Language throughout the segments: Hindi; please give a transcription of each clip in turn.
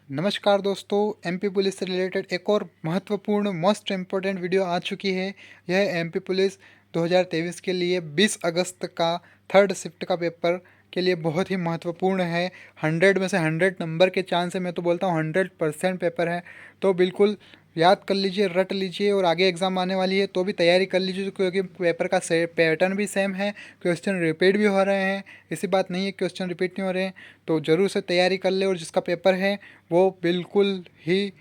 नमस्कार दोस्तों, एमपी पुलिस से रिलेटेड एक और महत्वपूर्ण मोस्ट इम्पोर्टेंट वीडियो आ चुकी है। यह एमपी पुलिस 2023 के लिए 20 अगस्त का थर्ड शिफ्ट का पेपर के लिए बहुत ही महत्वपूर्ण है। 100 में से 100 नंबर के चांस है, मैं तो बोलता हूँ 100% पेपर है। तो बिल्कुल याद कर लीजिए, रट लीजिए, और आगे एग्ज़ाम आने वाली है तो भी तैयारी कर लीजिए, क्योंकि पेपर का पैटर्न भी सेम है, क्वेश्चन रिपीट भी हो रहे हैं। ऐसी बात नहीं है क्वेश्चन रिपीट नहीं हो रहे हैं, तो ज़रूर से तैयारी कर ले। और जिसका पेपर है वो बिल्कुल ही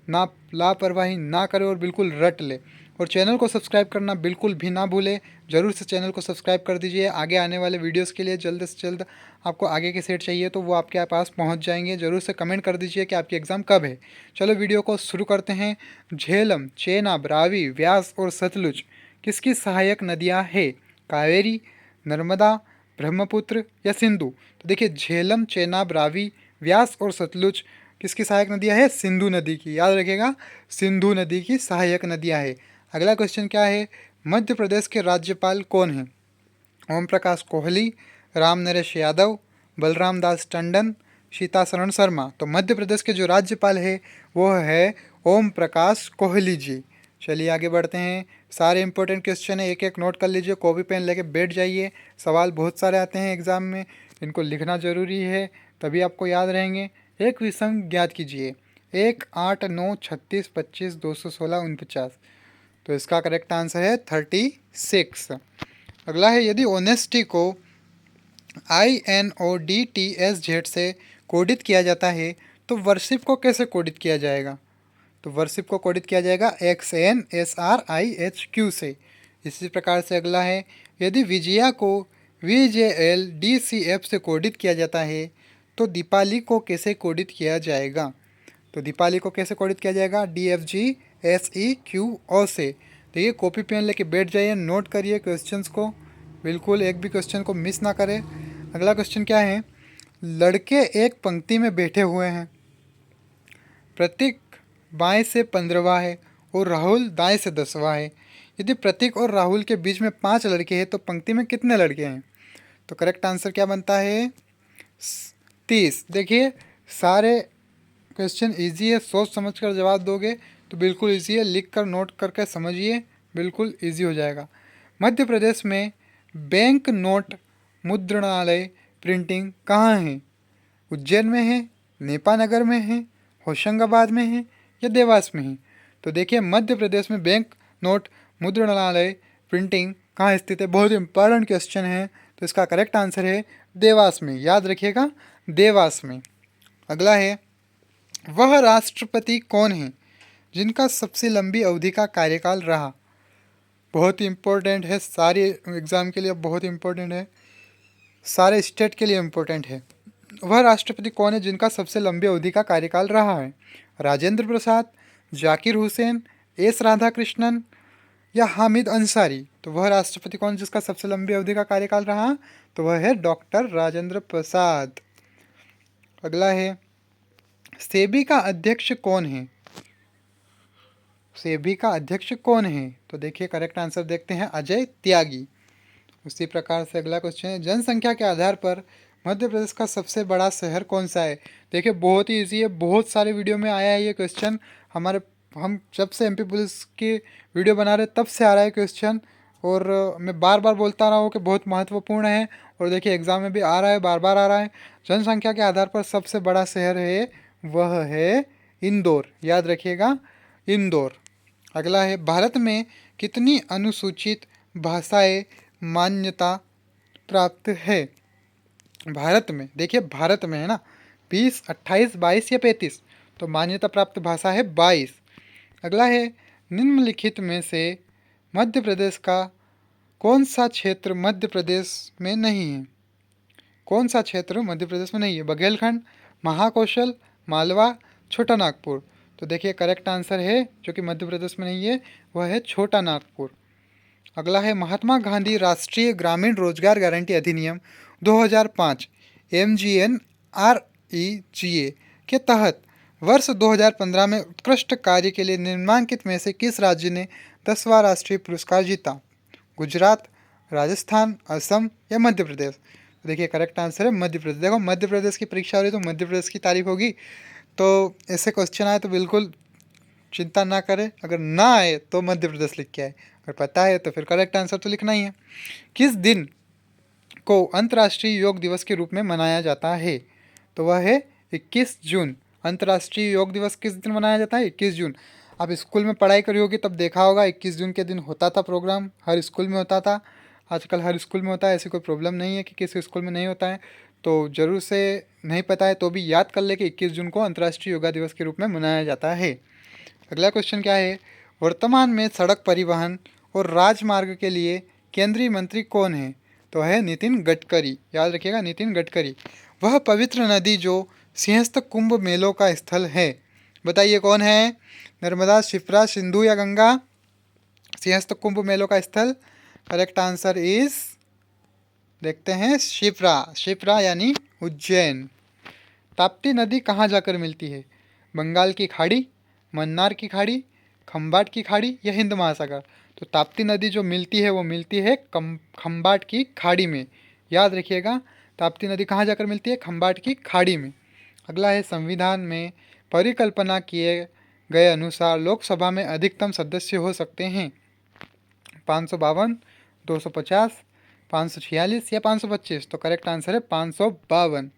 ना लापरवाही ना करे और बिल्कुल रट ले। और चैनल को सब्सक्राइब करना बिल्कुल भी ना भूले, ज़रूर से चैनल को सब्सक्राइब कर दीजिए। आगे आने वाले वीडियोस के लिए जल्द से जल्द आपको आगे के सेट चाहिए तो वो आपके पास पहुंच जाएंगे। ज़रूर से कमेंट कर दीजिए कि आपकी एग्ज़ाम कब है। चलो वीडियो को शुरू करते हैं। झेलम, चेनाब, रावी, व्यास और सतलुज किसकी सहायक नदियाँ हैं? कावेरी, नर्मदा, ब्रह्मपुत्र या सिंधु? तो देखिए, झेलम, चेनाब, रावी, व्यास और सतलुज किसकी सहायक नदियाँ है? सिंधु नदी की। याद रखिएगा, सिंधु नदी की सहायक नदियाँ है। अगला क्वेश्चन क्या है? मध्य प्रदेश के राज्यपाल कौन हैं? ओम प्रकाश कोहली, राम नरेश यादव, बलराम दास टंडन, सीतासरण शर्मा? तो मध्य प्रदेश के जो राज्यपाल है वो है ओम प्रकाश कोहली जी। चलिए आगे बढ़ते हैं। सारे इंपॉर्टेंट क्वेश्चन है, एक एक नोट कर लीजिए, कॉपी पेन लेके बैठ जाइए। सवाल बहुत सारे आते हैं एग्ज़ाम में, इनको लिखना ज़रूरी है, तभी आपको याद रहेंगे। एक विषम ज्ञात कीजिए। 1, 8, 9, 36, 25, 216, 49। तो इसका करेक्ट आंसर है 36। अगला है, यदि ऑनेस्टी को INODTSZ से कोडित किया जाता है तो वर्शिप को कैसे कोडित किया जाएगा? तो वर्शिप को कोडित किया जाएगा XNSRIHQ से। इसी प्रकार से अगला है, यदि विजया को VJLDCF से कोडित किया जाता है तो दीपाली को कैसे कोडित किया जाएगा? तो दीपाली को कैसे कोडित किया जाएगा? DFGSEQO से। देखिए, कॉपी पेन लेके बैठ जाइए, नोट करिए क्वेश्चंस को, बिल्कुल एक भी क्वेश्चन को मिस ना करें। अगला क्वेश्चन क्या है? लड़के एक पंक्ति में बैठे हुए हैं, प्रतीक बाएं से 15वां है और राहुल दाएं से 10वां है। यदि प्रतीक और राहुल के बीच में 5 लड़के हैं तो पंक्ति में कितने लड़के हैं? तो करेक्ट आंसर क्या बनता है? 30। देखिए, सारे क्वेश्चन इजी है, सोच समझ कर जवाब दोगे तो बिल्कुल इजी है, लिख कर नोट करके समझिए, बिल्कुल इजी हो जाएगा। मध्य प्रदेश में बैंक नोट मुद्रणालय प्रिंटिंग कहाँ है? उज्जैन में है, नेपानगर में है, होशंगाबाद में है या देवास में है? तो देखिए, मध्य प्रदेश में बैंक नोट मुद्रणालय प्रिंटिंग कहाँ स्थित है? बहुत इंपॉर्टेंट क्वेश्चन है, तो इसका करेक्ट आंसर है देवास में। याद रखिएगा, देवास में। अगला है, वह राष्ट्रपति कौन है जिनका सबसे लंबी अवधि का कार्यकाल रहा? बहुत ही इम्पोर्टेंट है, सारे एग्ज़ाम के लिए बहुत इम्पोर्टेंट है, सारे स्टेट के लिए इम्पोर्टेंट है। वह राष्ट्रपति कौन है जिनका सबसे लंबी अवधि का कार्यकाल रहा है? राजेंद्र प्रसाद, जाकिर हुसैन, एस राधाकृष्णन या हामिद अंसारी? तो वह राष्ट्रपति कौन जिसका सबसे लंबी अवधि का कार्यकाल रहा? तो वह है डॉक्टर राजेंद्र प्रसाद। अगला है, सेबी का अध्यक्ष कौन है? सेबी का अध्यक्ष कौन है? तो देखिए, करेक्ट आंसर देखते हैं, अजय त्यागी। उसी प्रकार से अगला क्वेश्चन है, जनसंख्या के आधार पर मध्य प्रदेश का सबसे बड़ा शहर कौन सा है? देखिए, बहुत ही ईजी है, बहुत सारे वीडियो में आया है ये क्वेश्चन। हम जब से एमपी पुलिस की वीडियो बना रहे तब से आ रहा है क्वेश्चन, और मैं बार बार बोलता रहा हूँ कि बहुत महत्वपूर्ण है। और देखिए, एग्ज़ाम में भी आ रहा है, बार बार आ रहा है। जनसंख्या के आधार पर सबसे बड़ा शहर है, वह है इंदौर। याद रखिएगा, इंदौर। अगला है, भारत में कितनी अनुसूचित भाषाएं मान्यता प्राप्त है? भारत में, देखिए भारत में है ना, 20, 28, 22 या 35? तो मान्यता प्राप्त भाषा है 22। अगला है, निम्नलिखित में से मध्य प्रदेश का कौन सा क्षेत्र मध्य प्रदेश में नहीं है? कौन सा क्षेत्र मध्य प्रदेश में नहीं है? बघेलखंड, महाकौशल, मालवा, छोटा नागपुर? तो देखिए, करेक्ट आंसर है जो कि मध्य प्रदेश में नहीं है, वह है छोटा नागपुर। अगला है, महात्मा गांधी राष्ट्रीय ग्रामीण रोजगार गारंटी अधिनियम 2005 MGNREGA के तहत वर्ष 2015 में उत्कृष्ट कार्य के लिए निम्नलिखित में से किस राज्य ने 10वां राष्ट्रीय पुरस्कार जीता? गुजरात, राजस्थान, असम या मध्य प्रदेश? देखिए, करेक्ट आंसर है मध्य प्रदेश। देखो, मध्य प्रदेश की परीक्षा हो रही तो मध्य प्रदेश की तारीफ होगी, तो ऐसे क्वेश्चन आए तो बिल्कुल चिंता ना करें, अगर ना आए तो मध्य प्रदेश लिख के आए, अगर पता है तो फिर करेक्ट आंसर तो लिखना ही है। किस दिन को अंतर्राष्ट्रीय योग दिवस के रूप में मनाया जाता है? तो वह है 21 जून। अंतर्राष्ट्रीय योग दिवस किस दिन मनाया जाता है? 21 जून। आप स्कूल में पढ़ाई करी होगी तब देखा होगा 21 जून के दिन होता था प्रोग्राम, हर स्कूल में होता था। आजकल हर स्कूल में होता है, ऐसी कोई प्रॉब्लम नहीं है कि किसी स्कूल में नहीं होता है। तो ज़रूर से नहीं पता है तो भी याद कर ले कि 21 जून को अंतर्राष्ट्रीय योगा दिवस के रूप में मनाया जाता है। अगला क्वेश्चन क्या है? वर्तमान में सड़क परिवहन और राजमार्ग के लिए केंद्रीय मंत्री कौन है? तो है नितिन गडकरी। याद रखिएगा, नितिन गडकरी। वह पवित्र नदी जो सिंहस्थ कुंभ मेलों का स्थल है, बताइए कौन है? नर्मदा, शिप्रा, सिंधु या गंगा? सिंहस्थ कुंभ मेलों का स्थल, करेक्ट आंसर इज, देखते हैं, शिप्रा। शिप्रा यानी उज्जैन। ताप्ती नदी कहाँ जाकर मिलती है? बंगाल की खाड़ी, मन्नार की खाड़ी, खम्बाट की खाड़ी या हिंद महासागर? तो ताप्ती नदी जो मिलती है वो मिलती है खम्बाट की खाड़ी में। याद रखिएगा, ताप्ती नदी कहाँ जाकर मिलती है? खम्बाट की खाड़ी में। अगला है, संविधान में परिकल्पना किए गए अनुसार लोकसभा में अधिकतम सदस्य हो सकते हैं? 552, 250, 546 या 525? तो करेक्ट आंसर है 552।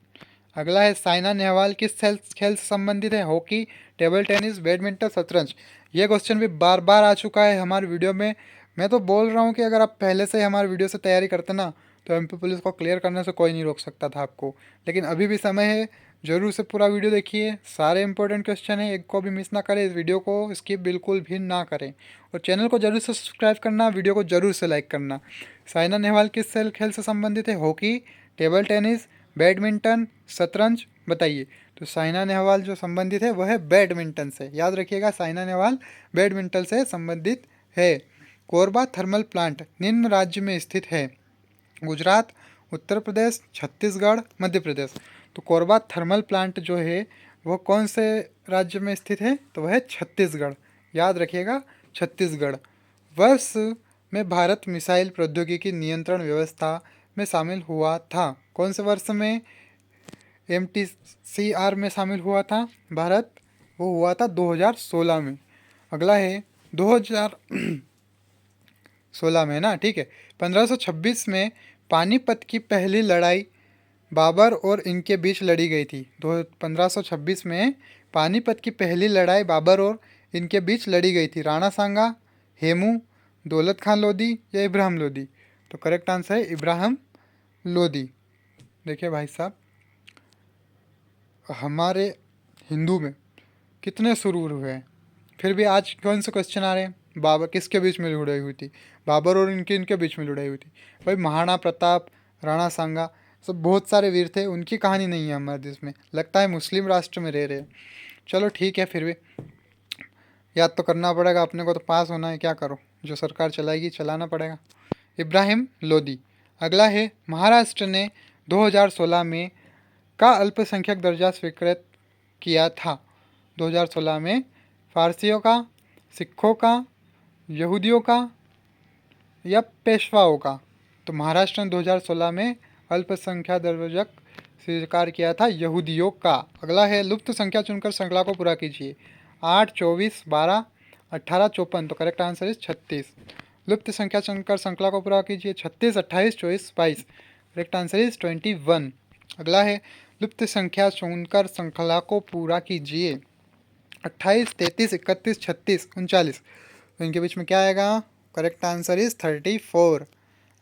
अगला है, साइना नेहवाल किस खेल से संबंधित है? हॉकी, टेबल टेनिस, बैडमिंटन, शतरंज? ये क्वेश्चन भी बार बार आ चुका है हमारे वीडियो में। मैं तो बोल रहा हूँ कि अगर आप पहले से ही हमारे वीडियो से तैयारी करते ना तो एमपी पुलिस को क्लियर करने से कोई नहीं रोक सकता था आपको। लेकिन अभी भी समय है, ज़रूर से पूरा वीडियो देखिए, सारे इंपॉर्टेंट क्वेश्चन है, एक को भी मिस ना करें, इस वीडियो को स्किप बिल्कुल भी ना करें। और चैनल को जरूर से सब्सक्राइब करना, वीडियो को जरूर से लाइक करना। साइना नेहवाल किस खेल से संबंधित है? हॉकी, टेबल टेनिस, बैडमिंटन, शतरंज? बताइए। तो साइना नेहवाल जो संबंधित है वह है बैडमिंटन से। याद रखिएगा, साइना नेहवाल बैडमिंटन से संबंधित है। कोरबा थर्मल प्लांट निम्न राज्य में स्थित है? गुजरात, उत्तर प्रदेश, छत्तीसगढ़, मध्य प्रदेश? तो कोरबा थर्मल प्लांट जो है वह कौन से राज्य में स्थित है? तो वह है छत्तीसगढ़। याद रखिएगा, छत्तीसगढ़। वर्ष में भारत मिसाइल प्रौद्योगिकी नियंत्रण व्यवस्था में शामिल हुआ था? कौन से वर्ष में MTCR में शामिल हुआ था भारत? वो हुआ था 2016 में। अगला है, 2016 में ना, ठीक है। 1526 में पानीपत की पहली लड़ाई बाबर और इनके बीच लड़ी गई थी। 1526 में पानीपत की पहली लड़ाई बाबर और इनके बीच लड़ी गई थी। राणा सांगा, हेमू, दौलत खान लोधी या इब्राहिम लोधी? तो करेक्ट आंसर है इब्राहिम लोधी। देखिए भाई साहब, हमारे हिंदू में कितने सुरूर हुए हैं, फिर भी आज कौन से क्वेश्चन आ रहे हैं? बाबर किसके बीच में लड़ाई हुई थी? बाबर और इनके बीच में लड़ाई हुई थी। भाई महाराणा प्रताप, राणा सांगा, सब बहुत सारे वीर थे, उनकी कहानी नहीं है हमारे देश में। लगता है मुस्लिम राष्ट्र में रह रहे हैं। चलो ठीक है, फिर भी याद तो करना पड़ेगा अपने को, तो पास होना है, क्या करो, जो सरकार चलाएगी चलाना पड़ेगा। इब्राहिम लोधी। अगला है, महाराष्ट्र ने 2016 में का अल्पसंख्यक दर्जा स्वीकृत किया था? 2016 में फारसियों का, सिखों का, यहूदियों का या पेशवाओं का? तो महाराष्ट्र ने 2016 में अल्पसंख्यक दर्जक स्वीकार किया था यहूदियों का। अगला है, लुप्त संख्या चुनकर श्रृंखला को पूरा कीजिए। 8, 24, 12, 18, 54? तो करेक्ट आंसर इज 36। लुप्त संख्या चुनकर श्रृंखला को पूरा कीजिए। 36, 28, 24, 22? Correct answer is 21। अगला है, लुप्त संख्या चुनकर श्रृंखला को पूरा कीजिए। 28, 33, 31, 36, 39? तो इनके बीच में क्या आएगा? Correct answer is 34।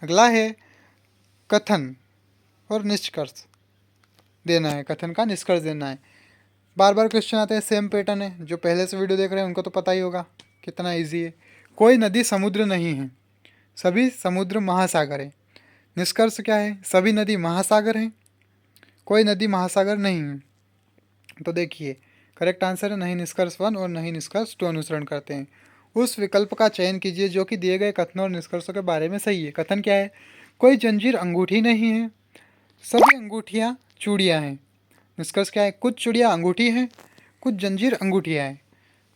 अगला है, कथन और निष्कर्ष देना है, कथन का निष्कर्ष देना है। बार बार क्वेश्चन आते हैं, सेम पैटर्न है, जो पहले से वीडियो देख रहे हैं उनको तो पता ही होगा कितना इजी है। कोई नदी समुद्र नहीं है, सभी समुद्र महासागर है। निष्कर्ष क्या है? सभी नदी महासागर हैं, कोई नदी महासागर नहीं है। तो देखिए, करेक्ट आंसर है नहीं निष्कर्ष 1 और नहीं निष्कर्ष 2 अनुसरण करते हैं। उस विकल्प का चयन कीजिए जो कि दिए गए कथनों और निष्कर्षों के बारे में सही है। कथन क्या है? कोई जंजीर अंगूठी नहीं है, सभी अंगूठियाँ चूड़ियाँ हैं। निष्कर्ष क्या है? कुछ चूड़ियाँ अंगूठी हैं, कुछ जंजीर अंगूठियाँ हैं।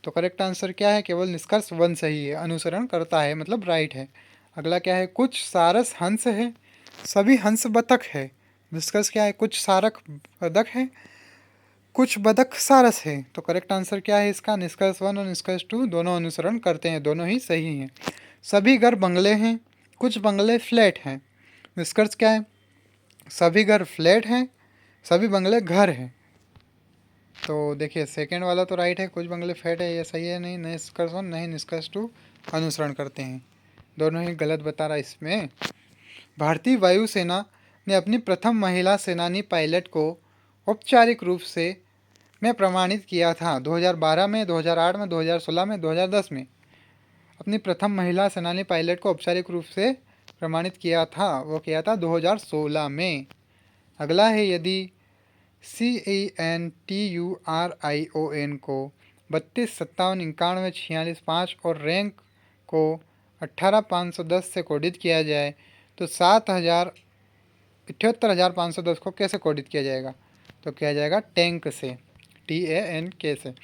तो करेक्ट आंसर क्या है? केवल निष्कर्ष 1 सही है, अनुसरण करता है मतलब राइट है। अगला क्या है? कुछ सारस हंस है, सभी हंस बतख है। निष्कर्ष क्या है? कुछ सारक बतख है, कुछ बतख सारस है। तो करेक्ट आंसर क्या है इसका? निष्कर्ष 1 और निष्कर्ष 2 दोनों अनुसरण करते हैं, दोनों ही सही हैं। सभी घर बंगले हैं, कुछ बंगले फ्लैट हैं। निष्कर्ष क्या है? सभी घर फ्लैट हैं, सभी बंगले घर हैं। तो देखिए सेकेंड वाला तो राइट है, कुछ बंगले फ्लैट है, ये सही है। नहीं, निष्कर्ष 1 नहीं, निष्कर्ष 2 अनुसरण करते हैं, दोनों ही गलत बता रहा है इसमें। भारतीय वायुसेना ने अपनी प्रथम महिला सेनानी पायलट को औपचारिक रूप से में प्रमाणित किया था 2012 में, 2008 में, 2016 में, 2010 में। अपनी प्रथम महिला सेनानी पायलट को औपचारिक रूप से प्रमाणित किया था, वो किया था 2016 में। अगला है, यदि CENTURION को 32, 57, 91, 46, 5 और रैंक को 18,510 से कोडित किया जाए तो 78,510 को कैसे कोडित किया जाएगा? तो किया जाएगा टैंक से, TANK से।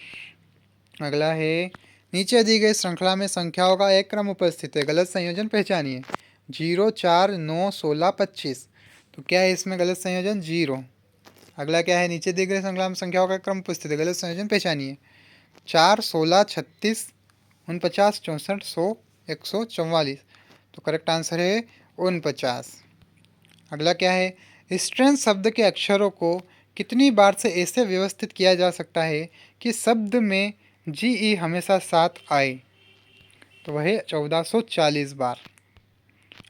अगला है, नीचे दी गई श्रृंखला में संख्याओं का एक क्रम उपस्थित है, गलत संयोजन पहचानिए। 0, 4, 9, 16, 25। तो क्या है इसमें गलत संयोजन? 0। अगला क्या है, नीचे दी गई श्रृंखला में संख्याओं का क्रम उपस्थित है, गलत संयोजन पहचानिए। 4, 16, 36, 49, 64, 100, 144। तो करेक्ट आंसर है 49। अगला क्या है, स्ट्रेंथ शब्द के अक्षरों को कितनी बार से ऐसे व्यवस्थित किया जा सकता है कि शब्द में GE हमेशा साथ आए? तो वह 1440 बार।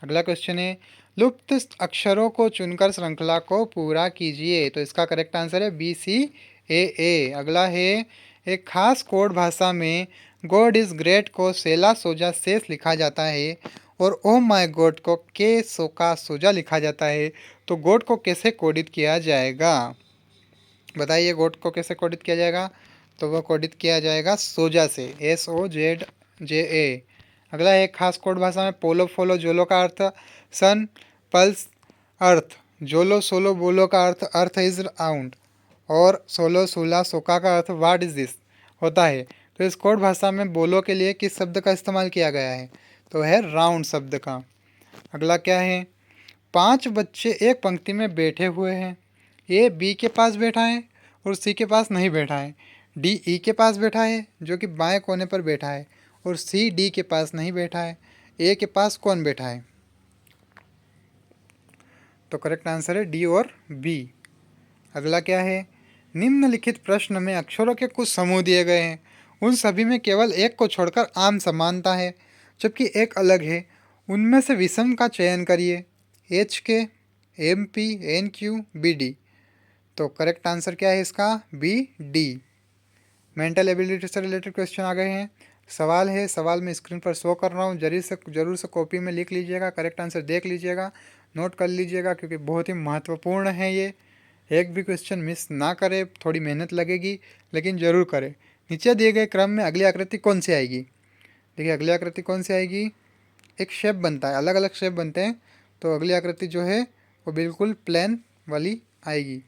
अगला क्वेश्चन है, लुप्त अक्षरों को चुनकर श्रृंखला को पूरा कीजिए। तो इसका करेक्ट आंसर है BCAA। अगला है, एक खास कोड भाषा में गॉड इज ग्रेट को सेला सोजा शेष लिखा जाता है और ओ माय गॉड को के सोका सोजा लिखा जाता है। तो गॉड को कैसे कोडित किया जाएगा? बताइए, गॉड को कैसे कोडित किया जाएगा? तो वह कोडित किया जाएगा सोजा से, SOZJA। अगला है, खास कोड भाषा में पोलो फोलो जोलो का अर्थ सन, पल्स अर्थ, जोलो सोलो बोलो का अर्थ इज राउंड और सोलो सोला सोका का अर्थ व्हाट इज दिस होता है। तो इस कोड भाषा में बोलो के लिए किस शब्द का इस्तेमाल किया गया है? तो है राउंड शब्द का। अगला क्या है, 5 बच्चे एक पंक्ति में बैठे हुए हैं। ए बी के पास बैठा है और सी के पास नहीं बैठा है। डी ई के पास बैठा है जो कि बाएं कोने पर बैठा है और सी डी के पास नहीं बैठा है। ए के पास कौन बैठा है? तो करेक्ट आंसर है डी और बी। अगला क्या है, निम्नलिखित प्रश्न में अक्षरों के कुछ समूह दिए गए हैं, उन सभी में केवल एक को छोड़कर आम समानता है जबकि एक अलग है, उनमें से विषम का चयन करिए। HK, MP, NQ, BD। तो करेक्ट आंसर क्या है इसका? BD। मेंटल एबिलिटी से रिलेटेड क्वेश्चन आ गए हैं। सवाल है, सवाल मैं स्क्रीन पर शो कर रहा हूँ, जरूर से कॉपी में लिख लीजिएगा, करेक्ट आंसर देख लीजिएगा, नोट कर लीजिएगा क्योंकि बहुत ही महत्वपूर्ण है ये। एक भी क्वेश्चन मिस ना करें, थोड़ी मेहनत लगेगी लेकिन ज़रूर करें। नीचे दिए गए क्रम में अगली आकृति कौन सी आएगी? देखिए अगली आकृति कौन सी आएगी, एक शेप बनता है, अलग अलग शेप बनते हैं, तो अगली आकृति जो है वो बिल्कुल प्लेन वाली आएगी।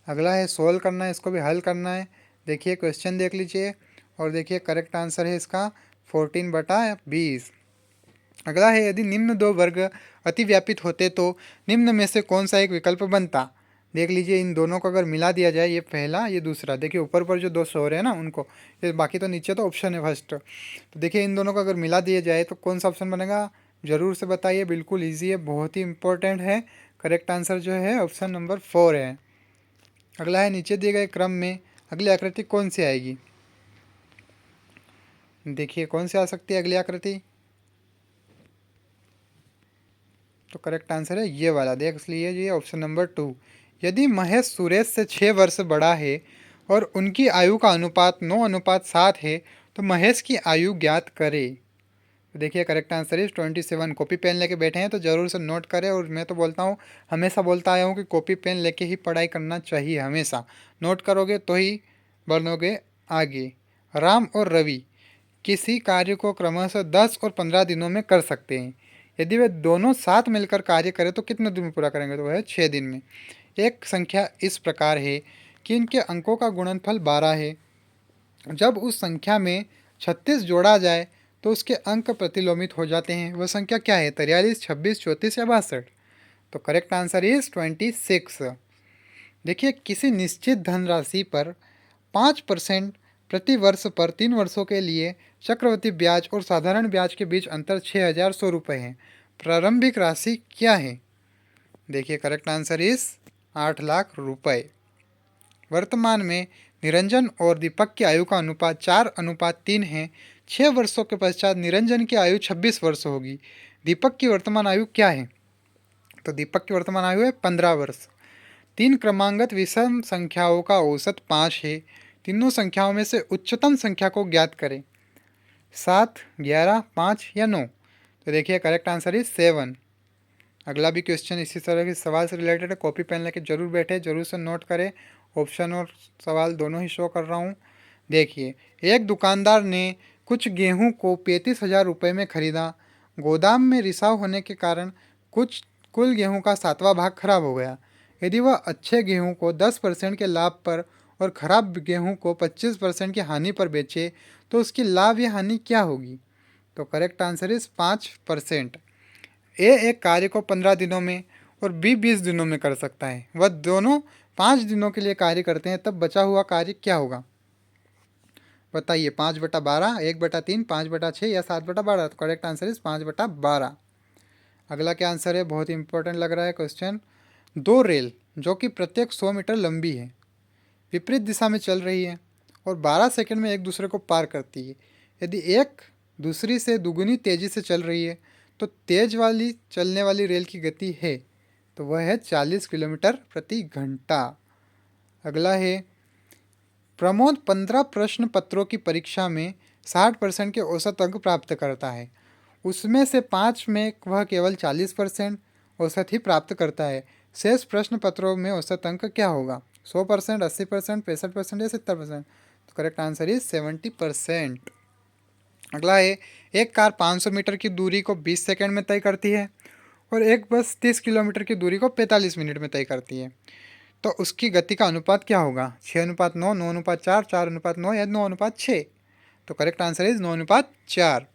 अगला है सोल्व करना है, इसको भी हल करना है। देखिए क्वेश्चन देख लीजिए और देखिए करेक्ट आंसर है इसका 14/20। अगला है, यदि निम्न दो वर्ग अतिव्यापित होते तो निम्न में से कौन सा एक विकल्प बनता? देख लीजिए, इन दोनों को अगर मिला दिया जाए, ये पहला ये दूसरा, देखिए ऊपर पर जो दो शो रहे हैं ना उनको, ये बाकी तो नीचे तो ऑप्शन है फर्स्ट। तो देखिए इन दोनों को अगर मिला दिया जाए तो कौन सा ऑप्शन बनेगा? ज़रूर से बताइए, बिल्कुल ईजी है, बहुत ही इंपॉर्टेंट है। करेक्ट आंसर जो है ऑप्शन नंबर 4 है। अगला है, नीचे दिए गए क्रम में अगली आकृति कौन सी आएगी? देखिए कौन सी आ सकती है अगली आकृति? तो करेक्ट आंसर है ये वाला, देख लीजिए ऑप्शन नंबर 2। यदि महेश सुरेश से 6 वर्ष बड़ा है और उनकी आयु का अनुपात 9:7 है तो महेश की आयु ज्ञात करें। तो देखिए correct answer is 27। Copy pen लेके बैठे हैं तो ज़रूर से नोट करें, और मैं तो बोलता हूँ, हमेशा बोलता आया हूँ कि कॉपी पेन लेके ही पढ़ाई करना चाहिए, हमेशा नोट करोगे तो ही बढ़ोगे आगे। राम और रवि किसी कार्य को क्रमशः 10 और 15 दिनों में कर सकते हैं। यदि वे दोनों साथ मिलकर कार्य करें तो कितने दिन में पूरा करेंगे? तो वह है 6 दिन में। एक संख्या इस प्रकार है कि इनके अंकों का गुणनफल 12 है। जब उस संख्या में 36 जोड़ा जाए तो उसके अंक प्रतिलोमित हो जाते हैं। वह संख्या क्या है? 43, 26, 34 या 62? तो करेक्ट आंसर इज 26। देखिए किसी निश्चित धनराशि पर 5% प्रति वर्ष पर 3 वर्षों के लिए चक्रवृद्धि ब्याज और साधारण ब्याज के बीच अंतर 6,100 रुपये है। प्रारंभिक राशि क्या है? देखिए करेक्ट आंसर इज 8 लाख रुपए। वर्तमान में निरंजन और दीपक की आयु का अनुपात 4:3 है। 6 वर्षों के पश्चात निरंजन की आयु 26 वर्ष होगी। दीपक की वर्तमान आयु क्या है? तो दीपक की वर्तमान आयु है 15 वर्ष। 3 क्रमांगत विषम संख्याओं का औसत 5 है। तीनों संख्याओं में से उच्चतम संख्या को ज्ञात करें। 7, 11, 5 या 9। तो देखिए करेक्ट आंसर इज 7। अगला भी क्वेश्चन इसी तरह के सवाल से रिलेटेड है। कॉपी पेन लेके जरूर बैठे, जरूर से नोट करें। ऑप्शन और सवाल दोनों ही शो कर रहा हूँ। देखिए, एक दुकानदार ने कुछ गेहूं को 35,000 रुपये में खरीदा। गोदाम में रिसाव होने के कारण कुल गेहूं का 7वां भाग खराब हो गया। यदि वह अच्छे गेहूं को 10% के लाभ पर और खराब गेहूं को 25% की हानि पर बेचे तो उसकी लाभ या हानि क्या होगी? तो करेक्ट आंसर इज 5%। ए एक कार्य को 15 दिनों में और बी 20 दिनों में कर सकता है। वह दोनों 5 दिनों के लिए कार्य करते हैं, तब बचा हुआ कार्य क्या होगा? बताइए, 5/12, 1/3, 5/6 या 7/12। तो करेक्ट आंसर इज 5/12। अगला क्या आंसर है? बहुत ही इंपॉर्टेंट लग रहा है क्वेश्चन। 2 रेल जो कि प्रत्येक 100 मीटर लंबी है, विपरीत दिशा में चल रही है और 12 सेकंड में एक दूसरे को पार करती है। यदि एक दूसरी से दुगुनी तेजी से चल रही है तो तेज वाली चलने वाली रेल की गति है, तो वह है 40 किलोमीटर प्रति घंटा। अगला है, प्रमोद 15 प्रश्न पत्रों की परीक्षा में 60% के औसत अंक प्राप्त करता है। उसमें से 5 में वह केवल 40% औसत ही प्राप्त करता है। शेष प्रश्न पत्रों में औसत अंक क्या होगा? 100%, 80%, 65% या 70%। तो करेक्ट आंसर इज 70%। अगला है, एक कार 500 मीटर की दूरी को 20 सेकंड में तय करती है और एक बस 30 किलोमीटर की दूरी को 45 मिनट में तय करती है, तो उसकी गति का अनुपात क्या होगा? 6:9, 9:4, 4:9 या 9:6। तो करेक्ट आंसर इज 9:4।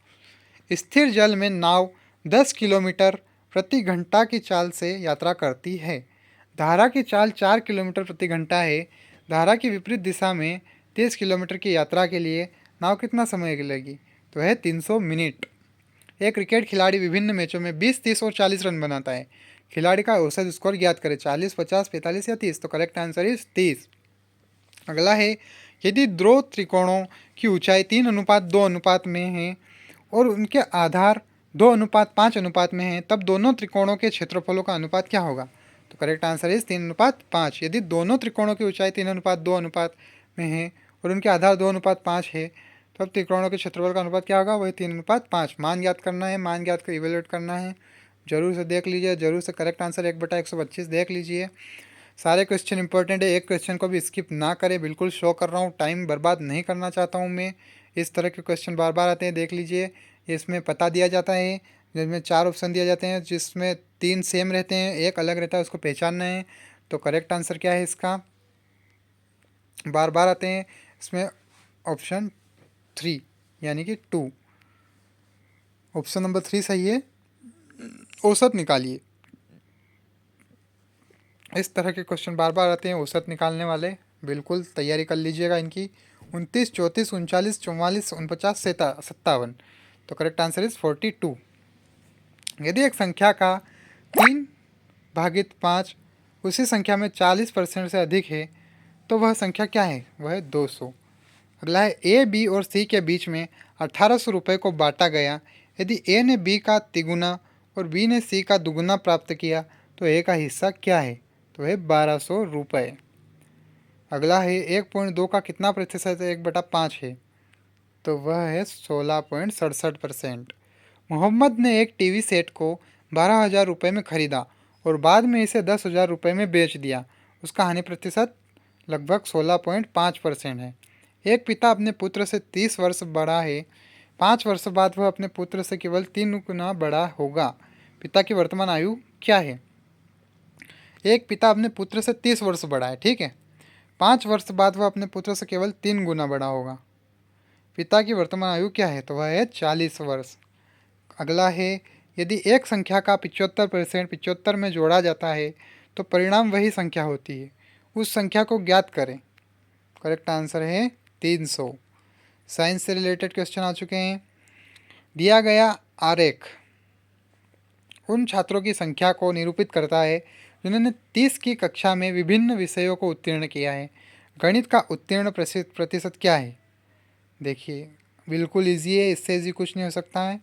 स्थिर जल में नाव 10 किलोमीटर प्रति घंटा की चाल से यात्रा करती है। धारा की चाल 4 किलोमीटर प्रति घंटा है। धारा की विपरीत दिशा में 30 किलोमीटर की यात्रा के लिए नाव कितना समय लगेगी? तो है 300 मिनट। एक क्रिकेट खिलाड़ी विभिन्न मैचों में 20, 30 और 40 रन बनाता है। खिलाड़ी का औसत स्कोर ज्ञात करें। 40, 50, 45 या 30। तो करेक्ट आंसर इज 30। अगला है, यदि दो त्रिकोणों की ऊंचाई 3:2 अनुपात में है और उनके आधार 2:5 अनुपात में है, तब दोनों त्रिकोणों के क्षेत्रफलों का अनुपात क्या होगा? तो करेक्ट आंसर इज 3:5। यदि दोनों त्रिकोणों की ऊंचाई 3:2 अनुपात में है और उनके आधार 2:5 है, तब त्रिकोणों के क्षेत्रफल का अनुपात क्या होगा? वही 3:5। मान ज्ञात करना है, मान ज्ञात कर इवेल्युएट करना है। जरूर से देख लीजिए, जरूर से करेक्ट आंसर 1/125 देख लीजिए। सारे क्वेश्चन इंपॉर्टेंट है, एक क्वेश्चन को भी स्किप ना करें। बिल्कुल शो कर रहा हूँ, टाइम बर्बाद नहीं करना चाहता हूँ मैं। इस तरह के क्वेश्चन बार बार आते हैं, देख लीजिए। इसमें पता दिया जाता है, जिसमें 4 ऑप्शन दिए जाते हैं, जिसमें 3 सेम रहते हैं, एक अलग रहता है, उसको पहचानना है। तो करेक्ट आंसर क्या है इसका? बार बार आते हैं इसमें ऑप्शन 3 यानी कि 2। ऑप्शन नंबर 3 सही है। औसत निकालिए। इस तरह के क्वेश्चन बार बार आते हैं, औसत निकालने वाले। बिल्कुल तैयारी कर लीजिएगा इनकी। 29, 34, 39, 44, 49, 57। तो करेक्ट आंसर इज 42। यदि एक संख्या का 3/5 उसी संख्या में 40% से अधिक है तो वह संख्या क्या है? वह है 200। अगला है, ए, बी और सी के बीच में 1800 रुपये को बांटा गया। यदि ए ने बी का तिगुना और बी ने सी का दुगुना प्राप्त किया तो ए का हिस्सा क्या है? तो है 1200 रुपये। अगला है, 1.2 का कितना प्रतिशत 1/5 है? तो वह है 16.67%। मोहम्मद ने एक टीवी सेट को 12,000 रुपये में खरीदा और बाद में इसे 10,000 रुपये में बेच दिया। उसका हानि प्रतिशत लगभग 16.5% है। एक पिता अपने पुत्र से 30 वर्ष बड़ा है। 5 वर्ष बाद वह अपने पुत्र से केवल 3 गुना बड़ा होगा। पिता की वर्तमान आयु क्या है? एक पिता अपने पुत्र से 30 वर्ष बड़ा है, ठीक है। 5 वर्ष बाद वह अपने पुत्र से केवल 3 गुना बड़ा होगा। पिता की वर्तमान आयु क्या है? तो वह है 40 वर्ष। अगला है, यदि एक संख्या का 75% 75 में जोड़ा जाता है तो परिणाम वही संख्या होती है। उस संख्या को ज्ञात करें। करेक्ट आंसर है 300। साइंस से रिलेटेड क्वेश्चन आ चुके हैं। दिया गया आरेख उन छात्रों की संख्या को निरूपित करता है जिन्होंने 30 की कक्षा में विभिन्न विषयों को उत्तीर्ण किया है। गणित का उत्तीर्ण प्रतिशत क्या है? देखिए बिल्कुल ईजी है, इससे ईजी कुछ नहीं हो सकता है।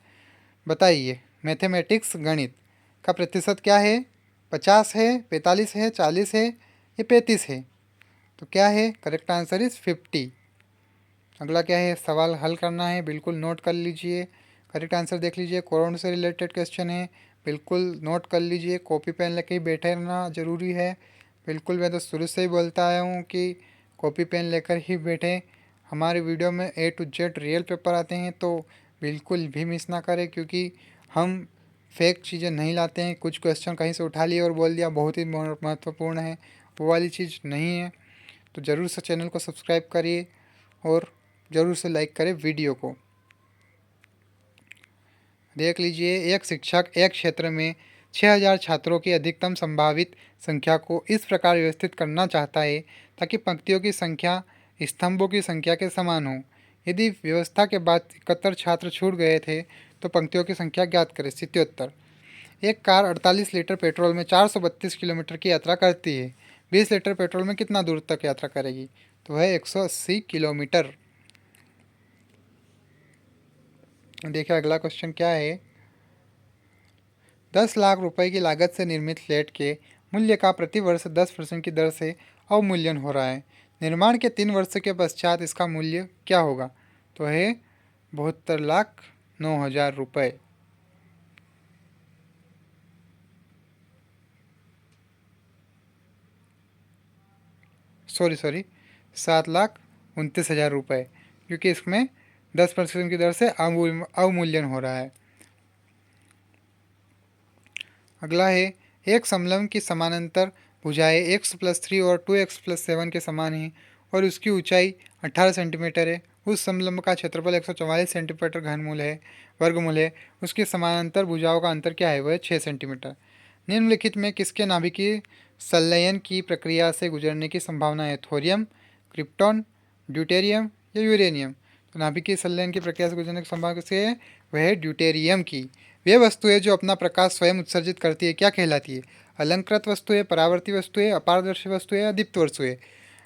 बताइए, मैथमेटिक्स गणित का प्रतिशत क्या है? 50 है, 45 है, 40 है या 35 है? तो क्या है? Correct answer is 50। अगला क्या है? सवाल हल करना है, बिल्कुल नोट कर लीजिए। करेक्ट आंसर देख लीजिए, कोरोना से रिलेटेड क्वेश्चन है, बिल्कुल नोट कर लीजिए। कॉपी पेन लेके ही बैठे रहना ज़रूरी है। बिल्कुल मैं तो शुरू से ही बोलता आया हूँ कि कॉपी पेन लेकर ही बैठे। हमारे वीडियो में A to Z real paper आते हैं, तो बिल्कुल भी मिस ना करें, क्योंकि हम फेक चीज़ें नहीं लाते हैं। कुछ क्वेश्चन कहीं से उठा लिए और बोल दिया बहुत ही महत्वपूर्ण है, वो वाली चीज़ नहीं है। तो ज़रूर से चैनल को सब्सक्राइब करिए और ज़रूर से लाइक करें वीडियो को। देख लीजिए, एक शिक्षक एक क्षेत्र में 6000 छात्रों की अधिकतम संभावित संख्या को इस प्रकार व्यवस्थित करना चाहता है ताकि पंक्तियों की संख्या स्तंभों की संख्या के समान हो। यदि व्यवस्था के बाद 71 छात्र छूट गए थे तो पंक्तियों की संख्या ज्ञात करें। स्थित्योत्तर। एक कार 48 लीटर पेट्रोल में 432 किलोमीटर की यात्रा करती है। 20 लीटर पेट्रोल में कितना दूर तक यात्रा करेगी? तो है 180 किलोमीटर। देखिए अगला क्वेश्चन क्या है। 10 लाख रुपए की लागत से निर्मित फ्लैट के मूल्य का प्रति वर्ष 10% की दर से अवमूल्यन हो रहा है। निर्माण के 3 वर्ष के पश्चात इसका मूल्य क्या होगा? तो है 72,09,000 रुपये। सॉरी 7,29,000 रुपये, क्योंकि इसमें 10% की दर से अवमूल्यन हो रहा है। अगला है, एक समलंब की समानांतर भुजाएं x+3 और 2x+7 के समान हैं और उसकी ऊंचाई 18 सेंटीमीटर है। उस समलंब का क्षेत्रफल 144 सेंटीमीटर घनमूल है वर्गमूल है। उसकी समानांतर भुजाओं का अंतर क्या है? वह 6 सेंटीमीटर। निम्नलिखित में किसके नाभिकीय संलयन की प्रक्रिया से गुजरने की संभावना है? थोरियम, क्रिप्टॉन, ड्यूटेरियम या यूरेनियम? तो नाभिकीय संलयन की प्रक्रिया से गुजरने की संभावना से है, वह है ड्यूटेरियम की। वे वस्तुएं जो अपना प्रकाश स्वयं उत्सर्जित करती है क्या कहलाती है? अलंकृत वस्तुएं, परावर्ती वस्तुएं, अपारदर्शी वस्तुएं या दीप्त वस्तुएं?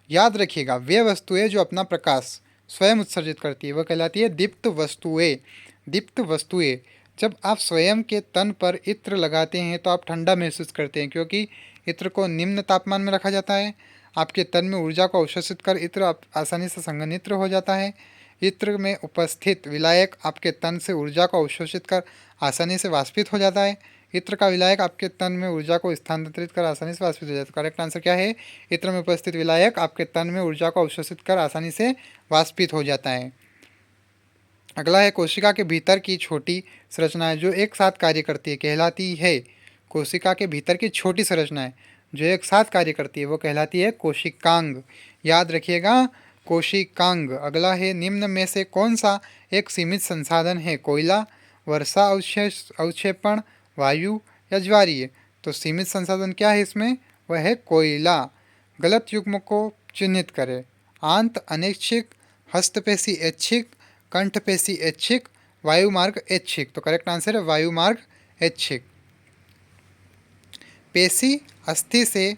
याद रखिएगा, वे वस्तुएं जो अपना प्रकाश स्वयं उत्सर्जित करती है वह कहलाती है दीप्त वस्तुएं। दीप्त वस्तुएं। जब आप स्वयं के तन पर इत्र लगाते हैं तो आप ठंडा महसूस करते हैं, क्योंकि इत्र को निम्न तापमान में रखा जाता है। आपके तन में ऊर्जा को अवशोषित कर इत्र आसानी से संघनित्र हो जाता है। इत्र में उपस्थित विलायक आपके तन से ऊर्जा को अवशोषित कर आसानी से वाष्पित हो जाता है। इत्र का विलायक आपके तन में ऊर्जा को स्थानांतरित कर आसानी से वाष्पित हो जाता है। करेक्ट आंसर क्या है? इत्र में उपस्थित विलायक आपके तन में ऊर्जा को अवशोषित कर आसानी से वाष्पित हो जाता है। अगला है, कोशिका के भीतर की छोटी संरचनाएं जो एक साथ कार्य करती है कहलाती है। कोशिका के भीतर की छोटी संरचनाएं जो एक साथ कार्य करती है वो कहलाती है कोशिकांग। याद रखिएगा, कोशिकांग। अगला है, निम्न में से कौन सा एक सीमित संसाधन है? कोयला, वर्षा अवक्षेपण, वायु या ज्वारीय? तो सीमित संसाधन क्या है इसमें? वह है कोयला। गलत युग्म को चिन्हित करें। आंत अनैच्छिक, हस्तपेशी ऐच्छिक, कंठपेशी ऐच्छिक, वायुमार्ग ऐच्छिक? तो करेक्ट आंसर है वायुमार्ग ऐच्छिक। पेशी अस्थि से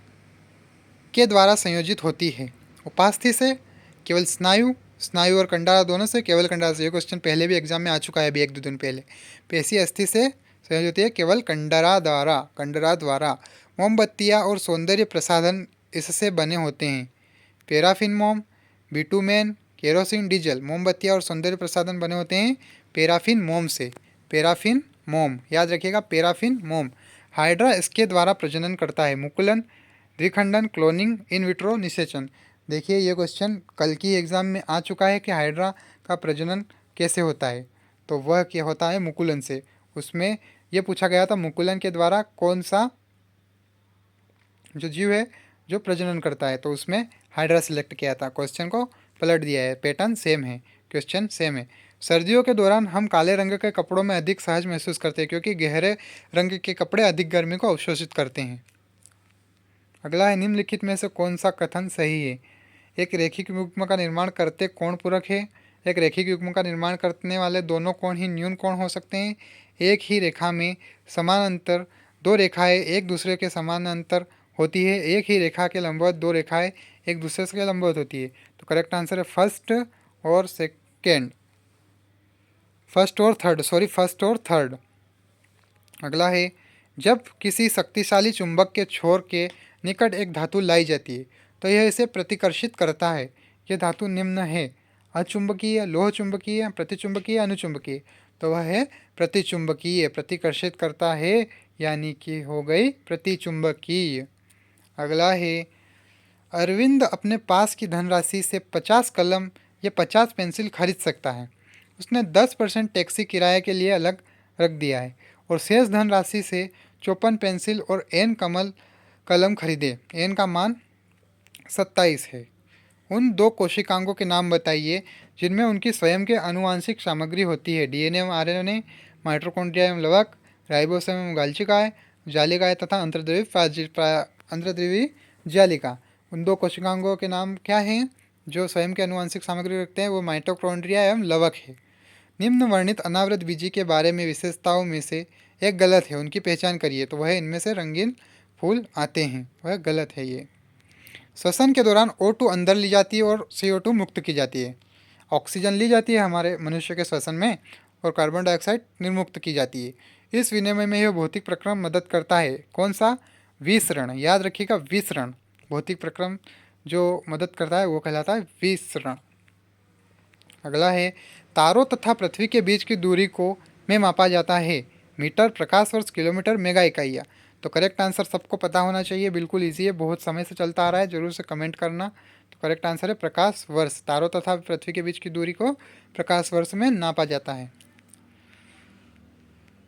के द्वारा संयोजित होती है। उपास्थि से, केवल स्नायु, स्नायु और कंडारा दोनों से, केवल कंडारा से? ये क्वेश्चन पहले भी एग्जाम में आ चुका है, अभी 1-2 दिन पहले। पेशी अस्थि से संयोजित होती है केवल कंडरा द्वारा। मोमबत्तियाँ और सौंदर्य प्रसाधन इससे बने होते हैं। पैराफिन मोम, बिटुमेन, केरोसिन, डीजल? मोमबत्तियाँ और सौंदर्य प्रसाधन बने होते हैं पैराफिन मोम से। पैराफिन मोम, याद रखिएगा, पैराफिन मोम। हाइड्रा इसके द्वारा प्रजनन करता है। मुकुलन, द्विखंडन, क्लोनिंग, इन विट्रो निषेचन? देखिए ये क्वेश्चन कल की एग्जाम में आ चुका है कि हाइड्रा का प्रजनन कैसे होता है। तो वह क्या होता है? मुकुलन से। उसमें यह पूछा गया था मुकुलन के द्वारा कौन सा जो जीव है जो प्रजनन करता है, तो उसमें हाइड्रा सिलेक्ट किया था। क्वेश्चन को पलट दिया है, पैटर्न सेम है, क्वेश्चन सेम है। सर्दियों के दौरान हम काले रंग के कपड़ों में अधिक सहज महसूस करते हैं क्योंकि गहरे रंग के कपड़े अधिक गर्मी को अवशोषित करते हैं। अगला है, निम्नलिखित में से कौन सा कथन सही है? एक रैखिक युग्म का निर्माण करते कोण पूरक है। एक रैखिक युग्म का निर्माण करने वाले दोनों कोण ही न्यून कोण हो सकते हैं। एक ही रेखा में समानांतर दो रेखाएं एक दूसरे के समानांतर होती है। एक ही रेखा के लंबवत दो रेखाएं एक दूसरे के लंबवत होती है। तो करेक्ट आंसर है फर्स्ट और थर्ड। अगला है, जब किसी शक्तिशाली चुंबक के छोर के निकट एक धातु लाई जाती है तो यह इसे प्रतिकर्षित करता है। यह धातु निम्न है: अचुंबकीय, लोह चुंबकीय, प्रतिचुंबकीय, अनुचुंबकीय। तो वह है प्रतिचुंबकीय, प्रतिकर्षित करता है, यानी कि हो गई प्रतिचुंबकीय। अगला है, अरविंद अपने पास की धनराशि से 50 कलम या 50 पेंसिल खरीद सकता है। उसने 10% टैक्सी किराए के लिए अलग रख दिया है और शेष धनराशि से 54 पेंसिल और एन कलम खरीदे। एन का मान 27 है। उन दो कोशिकांगों के नाम बताइए जिनमें उनकी स्वयं के आनुवांशिक सामग्री होती है: डीएनए एवं आरएनए, माइटोकॉन्ड्रिया एवं लवक, राइबोसोम एवं गालचिकाएँ, जालिकाएँ तथा अंतर्द्रव्यी जालिका। उन दो कोशिकांगों के नाम क्या हैं जो स्वयं के आनुवांशिक सामग्री रखते हैं? वो माइटोकॉन्ड्रिया एवं लवक है। निम्न वर्णित अनावृत बीजी के बारे में विशेषताओं में से एक गलत है, उनकी पहचान करिए। तो वह इनमें से रंगीन फूल आते हैं, वह गलत है ये। श्वसन के दौरान O2 अंदर ली जाती है और CO2 मुक्त की जाती है। ऑक्सीजन ली जाती है हमारे मनुष्य के श्वसन में और कार्बन डाइऑक्साइड निर्मुक्त की जाती है। इस विनिमय में यह भौतिक प्रक्रम मदद करता है। कौन सा? विसरण। याद रखिएगा, विसरण। भौतिक प्रक्रम जो मदद करता है वो कहलाता है विसरण। अगला है, तारों तथा पृथ्वी के बीच की दूरी को में मापा जाता है: मीटर, प्रकाश वर्ष, किलोमीटर, मेगा इकाइयाँ। तो करेक्ट आंसर सबको पता होना चाहिए, बिल्कुल ईजी है, बहुत समय से चलता आ रहा है, जरूर से कमेंट करना। तो करेक्ट आंसर है प्रकाश वर्ष। तारों तथा पृथ्वी के बीच की दूरी को प्रकाश वर्ष में नापा जाता है।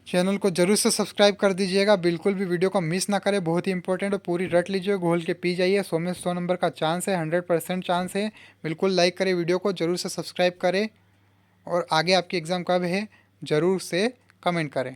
चैनल को जरूर से सब्सक्राइब कर दीजिएगा, बिल्कुल भी वीडियो को मिस ना करें, बहुत ही इंपॉर्टेंट है। पूरी रट लीजिए, घोल के पी जाइए। 100 में 100 नंबर का चांस है, 100% चांस है। बिल्कुल लाइक करें वीडियो को, जरूर से सब्सक्राइब करें और आगे आपकी एग्ज़ाम कब है ज़रूर से कमेंट करें।